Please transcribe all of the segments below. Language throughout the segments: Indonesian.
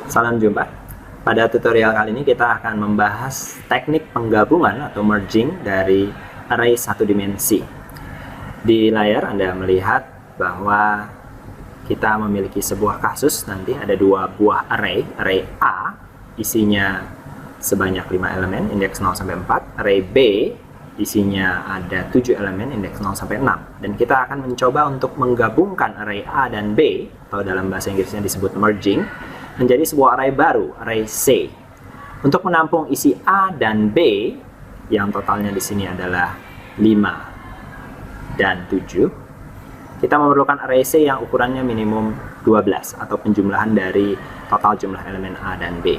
Salam jumpa. Pada tutorial kali ini kita akan membahas teknik penggabungan atau merging dari array satu dimensi. Di layar Anda melihat bahwa kita memiliki sebuah kasus, nanti ada dua buah array A isinya sebanyak 5 elemen, indeks 0 sampai 4, array B isinya ada 7 elemen, indeks 0 sampai 6. Dan kita akan mencoba untuk menggabungkan array A dan B, atau dalam bahasa Inggrisnya disebut merging, menjadi sebuah array baru, array C. Untuk menampung isi A dan B, yang totalnya di sini adalah 5 dan 7, kita memerlukan array C yang ukurannya minimum 12, atau penjumlahan dari total jumlah elemen A dan B.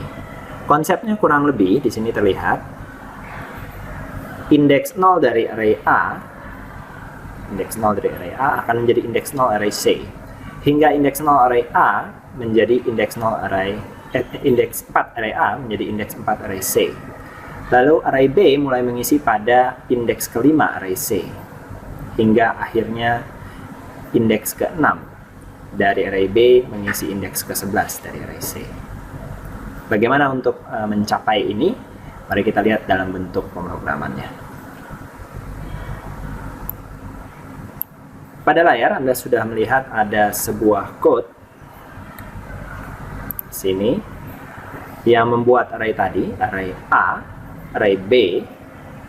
Konsepnya kurang lebih di sini terlihat, indeks 0 dari array A, akan menjadi indeks 0 array C. Hingga indeks 0 array A menjadi indeks 0 array indeks 4 array A menjadi indeks 4 array C. Lalu array B mulai mengisi pada indeks kelima array C. Hingga akhirnya indeks ke-6 dari array B mengisi indeks ke-11 dari array C. Bagaimana untuk mencapai ini? Mari kita lihat dalam bentuk pemrogramannya. Pada layar Anda sudah melihat ada sebuah code sini yang membuat array tadi, array A, array B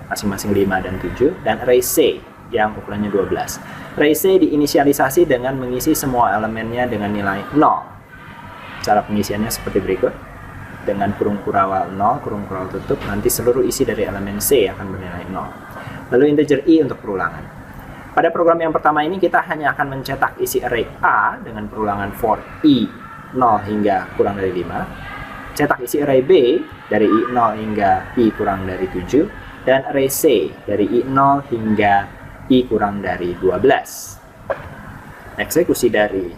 masing-masing 5 dan 7, dan array C yang ukurannya 12. Array C diinisialisasi dengan mengisi semua elemennya dengan nilai 0. Cara pengisiannya seperti berikut. Dengan kurung kurawal 0, kurung kurawal tutup, nanti seluruh isi dari elemen C akan bernilai 0. Lalu integer I untuk perulangan. Pada program yang pertama ini kita hanya akan mencetak isi array A dengan perulangan for I 0 hingga kurang dari 5. Cetak isi array B dari I 0 hingga I kurang dari 7. Dan array C dari I 0 hingga I kurang dari 12. Eksekusi dari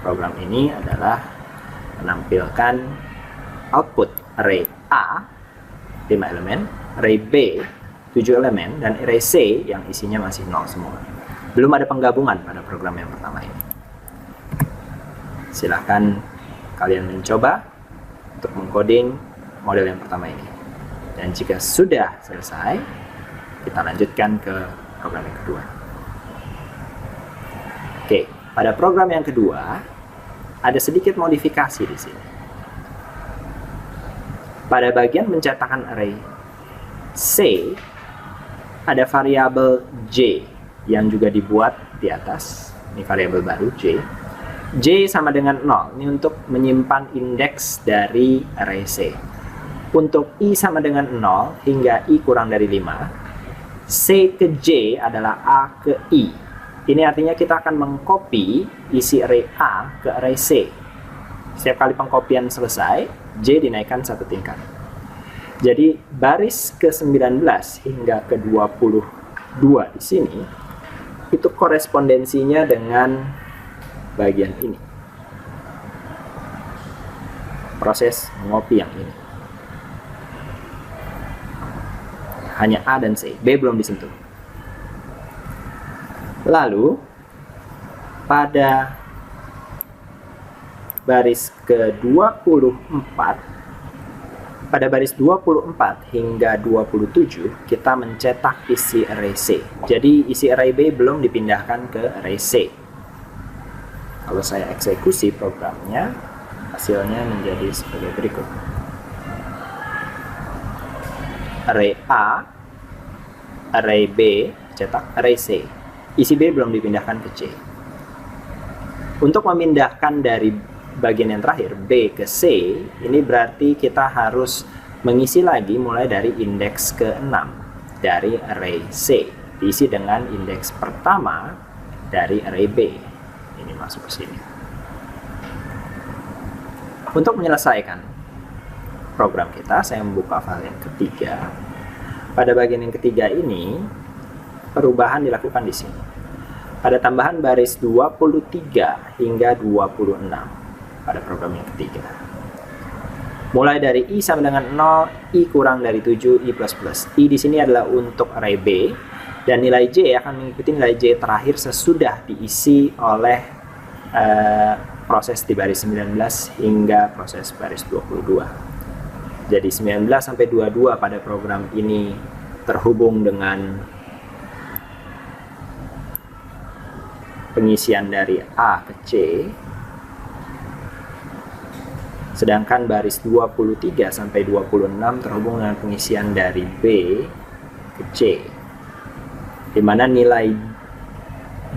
program ini adalah menampilkan output array A 5 elemen, array B 7 elemen, dan array C yang isinya masih 0 semua. Belum ada penggabungan pada program yang pertama ini. Silahkan kalian mencoba untuk mengcoding model yang pertama ini. Dan jika sudah selesai, kita lanjutkan ke program yang kedua. Oke, pada program yang kedua ada sedikit modifikasi di sini. Pada bagian pencetakan array C, ada variabel J yang juga dibuat di atas. Ini variabel baru J. J sama dengan 0. Ini untuk menyimpan indeks dari array C. Untuk I sama dengan 0 hingga I kurang dari 5, C ke J adalah A ke I. Ini artinya kita akan mengcopy isi array A ke array C. Setiap kali pengkopian selesai, J dinaikkan satu tingkat. Jadi baris ke-19 hingga ke-22 di sini itu korespondensinya dengan bagian ini. Proses mengopi yang ini. Hanya A dan C, B belum disentuh. Lalu pada baris ke-24, pada baris 24 hingga 27 kita mencetak isi array C. Jadi isi array B belum dipindahkan ke array C. Kalau saya eksekusi programnya, hasilnya menjadi sebagai berikut. Array A, array B, cetak array C. Isi B belum dipindahkan ke C. Untuk memindahkan dari bagian yang terakhir, B ke C, ini berarti kita harus mengisi lagi mulai dari indeks ke-6 dari array C, diisi dengan indeks pertama dari array B. Ini masuk ke sini. Untuk menyelesaikan program kita, saya membuka file yang ketiga. Pada bagian yang ketiga ini, perubahan dilakukan di sini. Pada tambahan baris 23 hingga 26. Pada program yang ketiga, mulai dari I sama dengan 0, I kurang dari 7, I plus plus. I di sini adalah untuk array B, dan nilai J akan mengikuti nilai J terakhir sesudah diisi oleh proses di baris 19 hingga proses baris 22. Jadi 19 sampai 22 pada program ini terhubung dengan pengisian dari A ke C, sedangkan baris 23 sampai 26 terhubung dengan pengisian dari B ke C, di mana nilai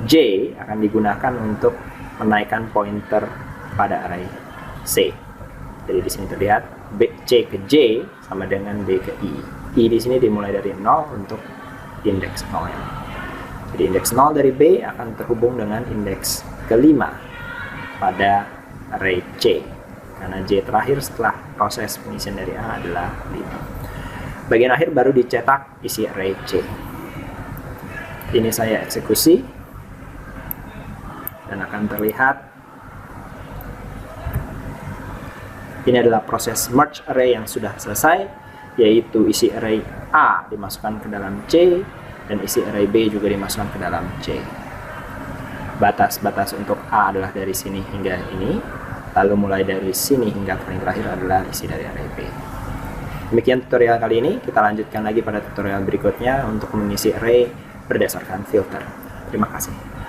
J akan digunakan untuk menaikkan pointer pada array C. Jadi di sini terlihat C ke J sama dengan B ke I. I di sini dimulai dari 0 untuk indeks 0. Jadi indeks 0 dari B akan terhubung dengan indeks kelima pada array C, karena J terakhir setelah proses pengisian dari A adalah 5. Bagian akhir baru dicetak isi array C. Ini saya eksekusi dan akan terlihat ini adalah proses merge array yang sudah selesai, yaitu isi array A dimasukkan ke dalam C dan isi array B juga dimasukkan ke dalam C. Batas-batas untuk A adalah dari sini hingga ini, lalu mulai dari sini hingga paling terakhir adalah isi dari array B. Demikian tutorial kali ini, kita lanjutkan lagi pada tutorial berikutnya untuk mengisi array berdasarkan filter. Terima kasih.